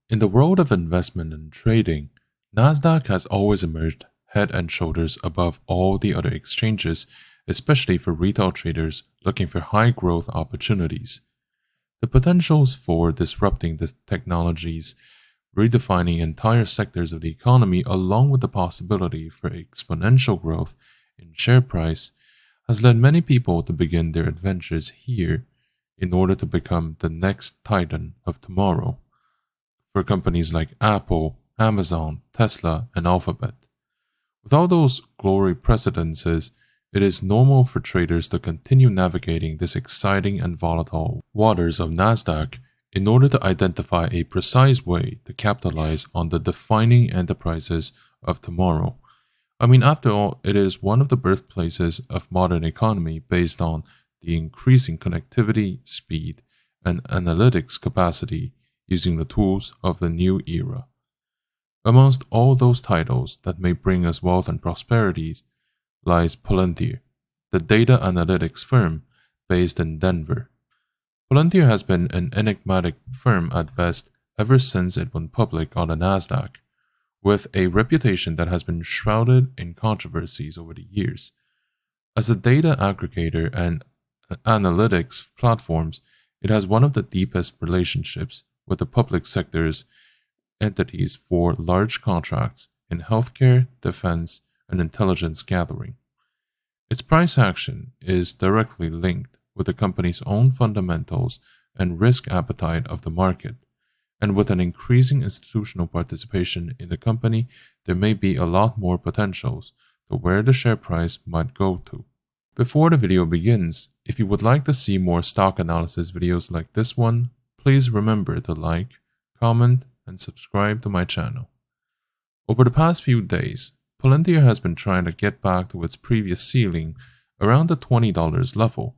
In the world of investment and trading, NASDAQ has always emerged head and shoulders above all the other exchanges, especially for retail traders looking for high growth opportunities. The potentials for disrupting the technologies, redefining entire sectors of the economy, along with the possibility for exponential growth in share price, has led many people to begin their adventures here in order to become the next titan of tomorrow for companies like Apple, Amazon, Tesla, and Alphabet. With all those glory precedences, it is normal for traders to continue navigating this exciting and volatile waters of NASDAQ in order to identify a precise way to capitalize on the defining enterprises of tomorrow. I mean, after all, it is one of the birthplaces of modern economy based on the increasing connectivity, speed, and analytics capacity using the tools of the new era. Amongst all those titles that may bring us wealth and prosperity lies Palantir, the data analytics firm based in Denver. Palantir has been an enigmatic firm at best ever since it went public on the NASDAQ, with a reputation that has been shrouded in controversies over the years. As a data aggregator and analytics platforms, it has one of the deepest relationships with the public sector's entities for large contracts in healthcare, defense, and intelligence gathering. Its price action is directly linked with the company's own fundamentals and risk appetite of the market, and with an increasing institutional participation in the company, there may be a lot more potentials to where the share price might go to. Before the video begins, if you would like to see more stock analysis videos like this one, please remember to like, comment, and subscribe to my channel. Over the past few days, Palantir has been trying to get back to its previous ceiling around the $20 level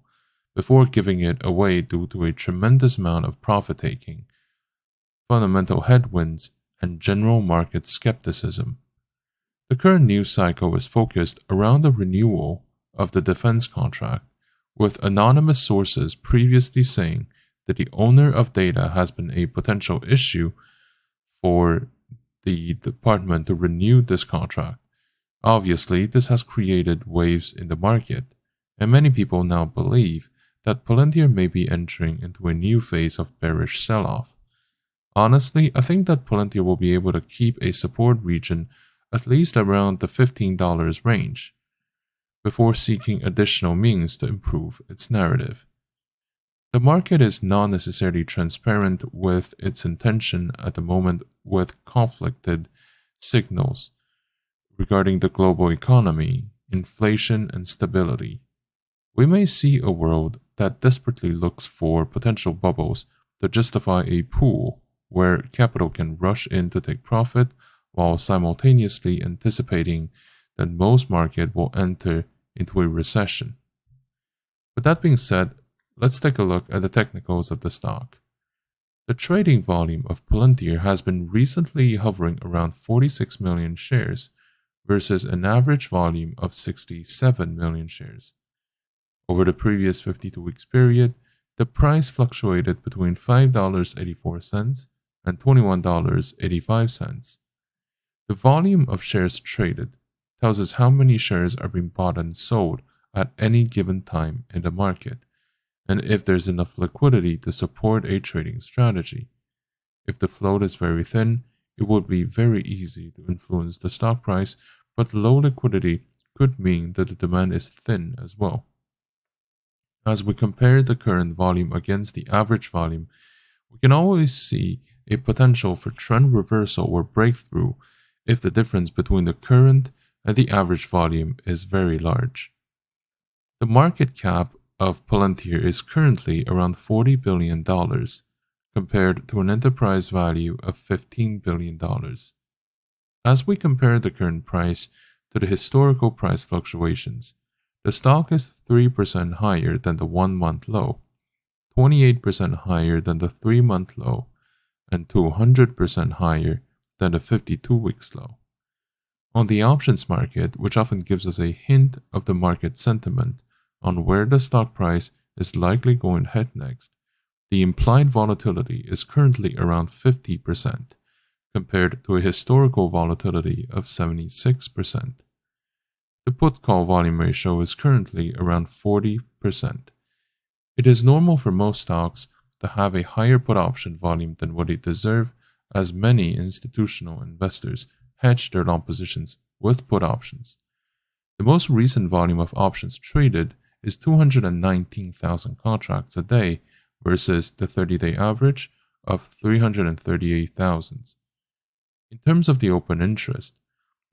before giving it away due to a tremendous amount of profit taking, fundamental headwinds, and general market skepticism. The current news cycle is focused around the renewal of the defense contract, with anonymous sources previously saying that the owner of data has been a potential issue for the department to renew this contract. Obviously, this has created waves in the market, and many people now believe that Palantir may be entering into a new phase of bearish sell-off. Honestly, I think that Palantir will be able to keep a support region at least around the $15 range, before seeking additional means to improve its narrative. The market is not necessarily transparent with its intention at the moment, with conflicted signals regarding the global economy, inflation, and stability. We may see a world that desperately looks for potential bubbles to justify a pool where capital can rush in to take profit while simultaneously anticipating that most market will enter into a recession. With that being said, let's take a look at the technicals of the stock. The trading volume of Palantir has been recently hovering around 46 million shares versus an average volume of 67 million shares. Over the previous 52 weeks period, the price fluctuated between $5.84 and $21.85. The volume of shares traded tells us how many shares are being bought and sold at any given time in the market, and if there's enough liquidity to support a trading strategy. If the float is very thin, it would be very easy to influence the stock price, but low liquidity could mean that the demand is thin as well. As we compare the current volume against the average volume, we can always see a potential for trend reversal or breakthrough if the difference between the current and the average volume is very large. The market cap of Palantir is currently around $40 billion compared to an enterprise value of $15 billion. As we compare the current price to the historical price fluctuations, the stock is 3% higher than the 1-month low, 28% higher than the 3-month low, and 200% higher than the 52 weeks low. On the options market, which often gives us a hint of the market sentiment on where the stock price is likely going to head next, the implied volatility is currently around 50%, compared to a historical volatility of 76%. The put-call volume ratio is currently around 40%. It is normal for most stocks to have a higher put option volume than what they deserve, as many institutional investors hedge their long positions with put options. The most recent volume of options traded is 219,000 contracts a day versus the 30-day average of 338,000. In terms of the open interest,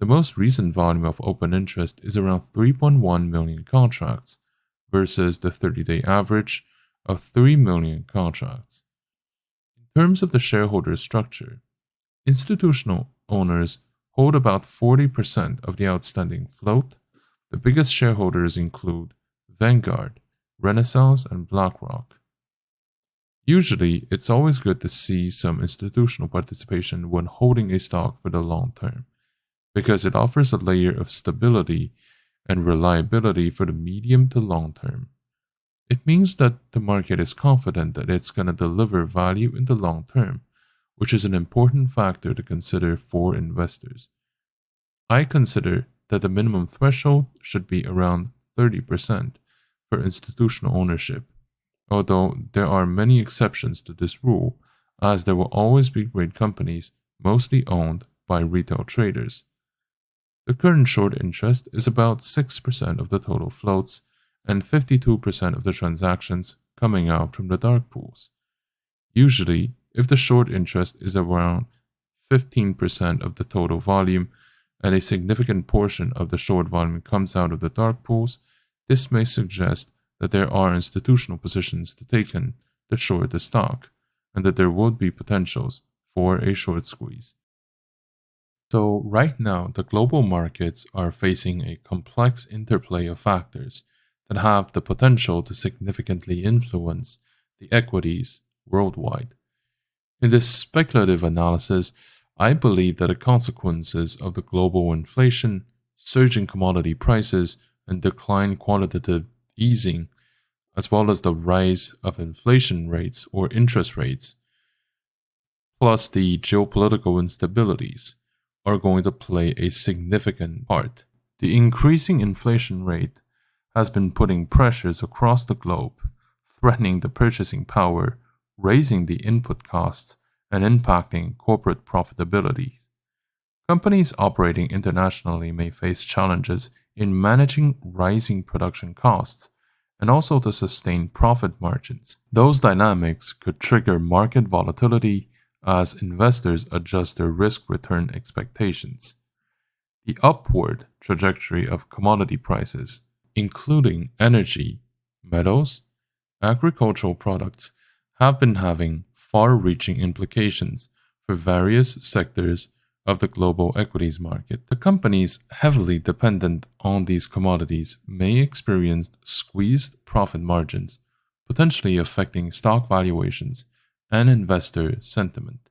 the most recent volume of open interest is around 3.1 million contracts versus the 30-day average of 3 million contracts. In terms of the shareholder structure, institutional owners hold about 40% of the outstanding float. The biggest shareholders include Vanguard, Renaissance, and BlackRock. Usually, it's always good to see some institutional participation when holding a stock for the long term, because it offers a layer of stability and reliability for the medium to long term. It means that the market is confident that it's going to deliver value in the long term, which is an important factor to consider for investors. I consider that the minimum threshold should be around 30% for institutional ownership, although there are many exceptions to this rule, as there will always be great companies mostly owned by retail traders. The current short interest is about 6% of the total floats and 52% of the transactions coming out from the dark pools. Usually, if the short interest is around 15% of the total volume and a significant portion of the short volume comes out of the dark pools, this may suggest that there are institutional positions taken to short the stock and that there would be potentials for a short squeeze. So right now, the global markets are facing a complex interplay of factors that have the potential to significantly influence the equities worldwide. In this speculative analysis, I believe that the consequences of the global inflation, surging commodity prices, and decline quantitative easing, as well as the rise of inflation rates or interest rates, plus the geopolitical instabilities, are going to play a significant part. The increasing inflation rate has been putting pressures across the globe, threatening the purchasing power, raising the input costs, and impacting corporate profitability. Companies operating internationally may face challenges in managing rising production costs and also to sustain profit margins. Those dynamics could trigger market volatility as investors adjust their risk-return expectations. The upward trajectory of commodity prices, including energy, metals, agricultural products, have been having far-reaching implications for various sectors of the global equities market. The companies heavily dependent on these commodities may experience squeezed profit margins, potentially affecting stock valuations and investor sentiment.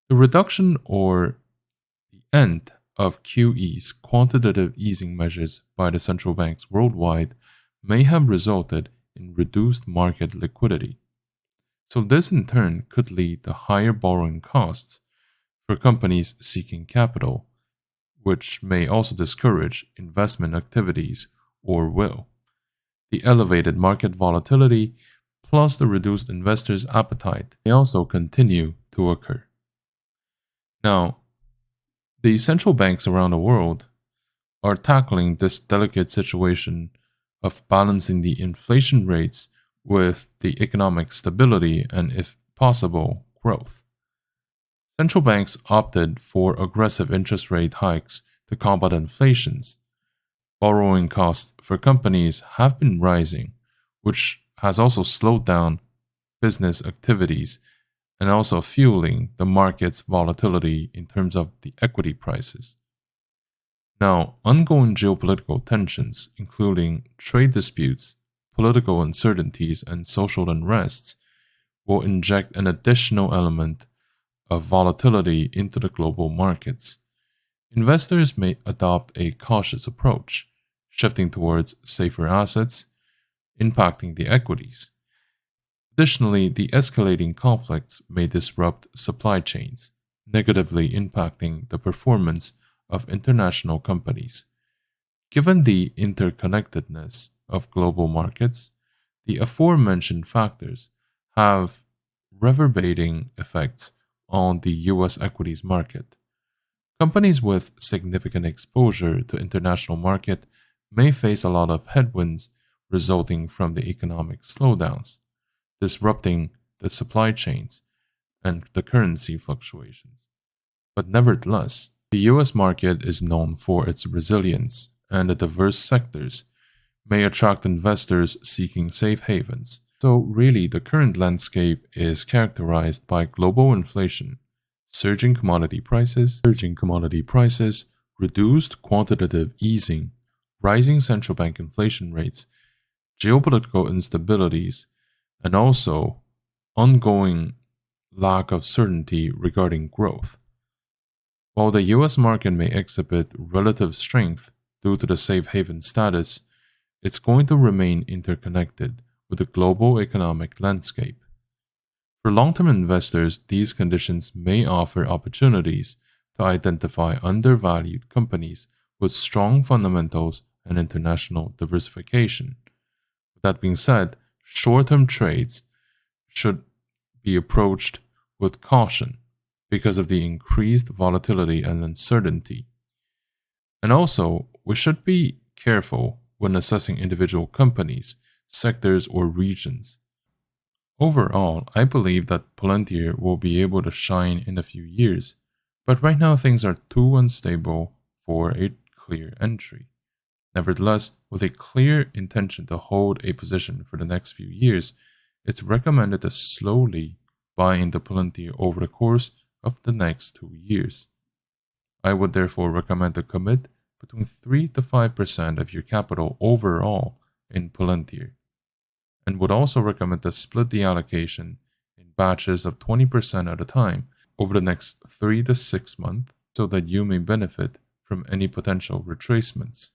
The reduction or the end of QE's quantitative easing measures by the central banks worldwide may have resulted in reduced market liquidity. So this in turn could lead to higher borrowing costs for companies seeking capital, which may also discourage investment activities or will. The elevated market volatility plus the reduced investors' appetite may also continue to occur. Now, the central banks around the world are tackling this delicate situation of balancing the inflation rates with the economic stability and, if possible, growth. Central banks opted for aggressive interest rate hikes to combat inflation. Borrowing costs for companies have been rising, which has also slowed down business activities and also fueling the market's volatility in terms of the equity prices. Now, ongoing geopolitical tensions, including trade disputes, political uncertainties, and social unrests, will inject an additional element of volatility into the global markets. Investors may adopt a cautious approach, shifting towards safer assets, impacting the equities. Additionally, the escalating conflicts may disrupt supply chains, negatively impacting the performance of international companies. Given the interconnectedness of global markets, the aforementioned factors have reverberating effects on the US equities market. Companies with significant exposure to international market may face a lot of headwinds resulting from the economic slowdowns, disrupting the supply chains and the currency fluctuations. But nevertheless, the US market is known for its resilience, and the diverse sectors may attract investors seeking safe havens. So, really, the current landscape is characterized by global inflation, surging commodity prices, reduced quantitative easing, rising central bank inflation rates, geopolitical instabilities, and also ongoing lack of certainty regarding growth. While the US market may exhibit relative strength due to the safe haven status, it's going to remain interconnected with the global economic landscape. For long-term investors, these conditions may offer opportunities to identify undervalued companies with strong fundamentals and international diversification. With that being said, short-term trades should be approached with caution because of the increased volatility and uncertainty. And also, we should be careful when assessing individual companies, sectors, or regions. Overall, I believe that Palantir will be able to shine in a few years, but right now things are too unstable for a clear entry. Nevertheless, with a clear intention to hold a position for the next few years, it's recommended to slowly buy into Palantir over the course of the next 2 years. I would therefore recommend to commit between 3 to 5% of your capital overall in Palantir, and would also recommend to split the allocation in batches of 20% at a time over the next 3 to 6 months so that you may benefit from any potential retracements.